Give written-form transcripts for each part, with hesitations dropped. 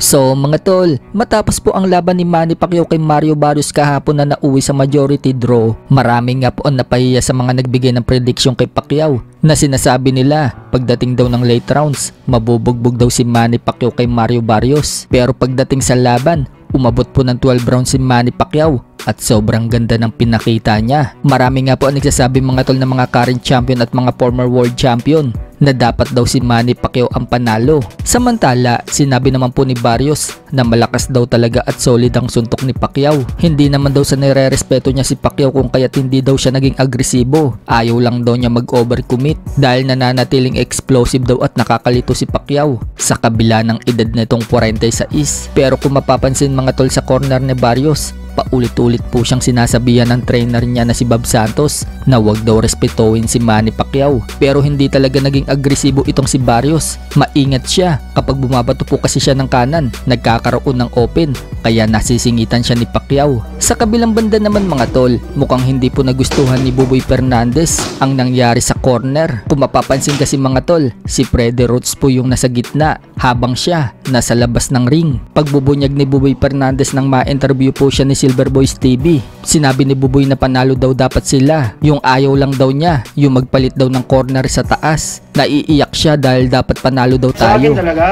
So mga tol, matapos po ang laban ni Manny Pacquiao kay Mario Barrios kahapon na nauwi sa majority draw, marami nga po ang napahiya sa mga nagbigay ng prediction kay Pacquiao na sinasabi nila pagdating daw ng late rounds, mabubugbog daw si Manny Pacquiao kay Mario Barrios. Pero pagdating sa laban, umabot po ng 12 rounds si Manny Pacquiao at sobrang ganda ng pinakita niya. Marami nga po ang nagsasabi mga tol ng mga current champion at mga former world champion na dapat daw si Manny Pacquiao ang panalo. Samantala, sinabi naman po ni Barrios na malakas daw talaga at solid ang suntok ni Pacquiao. Hindi naman daw sa nire-respeto niya si Pacquiao kung kaya't hindi daw siya naging agresibo. Ayaw lang daw niya mag-overcommit dahil nananatiling explosive daw at nakakalito si Pacquiao sa kabila ng edad nitong 46. Pero kung mapapansin mga tol sa corner ni Barrios, paulit-ulit po siyang sinasabihan ng trainer niya na si Bob Santos na wag daw respetuhin si Manny Pacquiao. Pero hindi talaga naging agresibo itong si Barrios. Maingat siya kapag bumabato po kasi siya ng kanan, nagkakaroon ng open, kaya nasisingitan siya ni Pacquiao. Sa kabilang banda naman mga tol, mukhang hindi po nagustuhan ni Buboy Fernandez ang nangyari sa corner. Kung mapapansin kasi mga tol, si Freddie Roach po yung nasa gitna habang siya nasa labas ng ring. Pagbubunyag ni Buboy Fernandez nang ma-interview po siya ni Silver Boys TV, sinabi ni Buboy na panalo daw dapat sila. Yung ayaw lang daw niya, yung magpalit daw ng corner sa taas. Naiiyak siya dahil dapat panalo daw tayo. Sa akin talaga,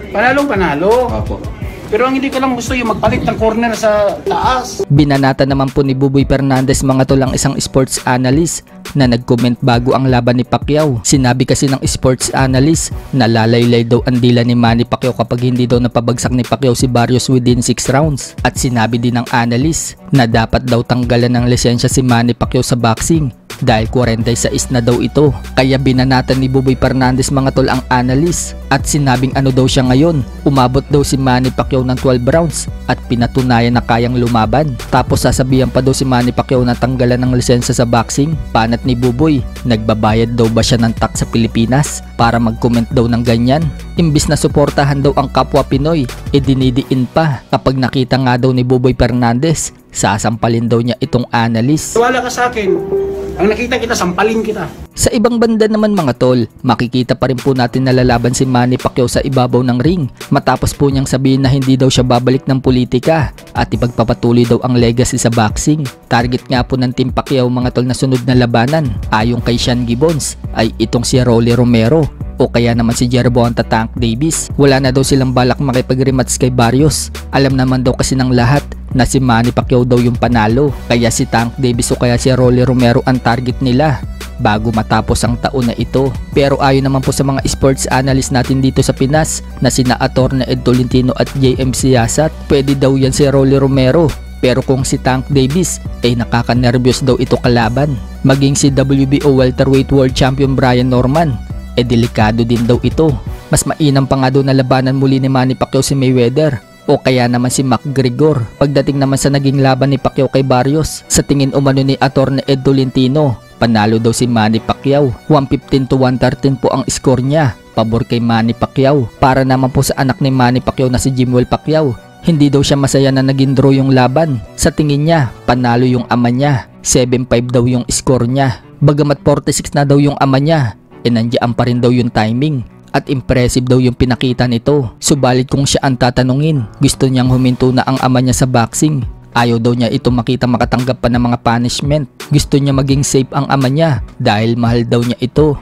panalong panalo. Opo. Pero ang hindi ko lang gusto yung magpalit ng corner sa taas. Binanata naman po ni Buboy Fernandez mga tol ang isang sports analyst na nag-comment bago ang laban ni Pacquiao. Sinabi kasi ng sports analyst na lalaylay daw ang dila ni Manny Pacquiao kapag hindi daw napabagsak ni Pacquiao si Barrios within 6 rounds. At sinabi din ng analyst na dapat daw tanggalan ng lisensya si Manny Pacquiao sa boxing dahil 46 na daw ito. Kaya binanatan ni Buboy Fernandez mga tol ang analyst at sinabing ano daw siya ngayon, umabot daw si Manny Pacquiao ng 12 rounds at pinatunayan na kayang lumaban. Tapos sasabihan pa daw si Manny Pacquiao na tanggalan ng lisensya sa boxing. Panat ni Buboy, nagbabayad daw ba siya ng tax sa Pilipinas para mag-comment daw ng ganyan? Imbis na suportahan daw ang kapwa Pinoy, dinidiin pa. Kapag nakita nga daw ni Buboy Fernandez, sasampalin daw niya itong analyst. Wala ka sa akin. Ang nakita kita, sampalin kita. Sa ibang banda naman mga tol, makikita pa rin po natin na lalaban si Manny Pacquiao sa ibabaw ng ring matapos po niyang sabihin na hindi daw siya babalik ng politika at ipagpapatuloy daw ang legacy sa boxing. Target nga po ng Team Pacquiao mga tol na sunod na labanan ayon kay Sean Gibbons ay itong si Rolly Romero o kaya naman si Gervonta Tank Davis. Wala na daw silang balak makipag-rematch kay Barrios. Alam naman daw kasi ng lahat na si Manny Pacquiao daw yung panalo, kaya si Tank Davis o kaya si Rolly Romero ang target nila bago matapos ang taon na ito. Pero ayon naman po sa mga sports analyst natin dito sa Pinas na sina Atty. Ed Tolentino at JM Siasat, pwede daw yan si Rolly Romero. Pero kung si Tank Davis ay nakaka-nervyos daw ito kalaban. Maging si WBO welterweight world champion Brian Norman, delikado din daw ito. Mas mainam pa nga daw na labanan muli ni Manny Pacquiao si Mayweather o kaya naman si McGregor. Pagdating naman sa naging laban ni Pacquiao kay Barrios, sa tingin umano ni Atty. Ed Tolentino, panalo daw si Manny Pacquiao. 115 to 113 po ang score niya, pabor kay Manny Pacquiao. Para naman po sa anak ni Manny Pacquiao na si Jimwell Pacquiao, hindi daw siya masaya na naging draw yung laban. Sa tingin niya, panalo yung ama niya. 7-5 daw yung score niya. Bagamat 46 na daw yung ama niya, nandiyan pa rin daw yung timing. At impressive daw yung pinakita nito. Subalit kung siya ang tatanungin, gusto niyang huminto na ang ama niya sa boxing. Ayaw daw niya ito makita makatanggap pa ng mga punishment. Gusto niya maging safe ang ama niya dahil mahal daw niya ito.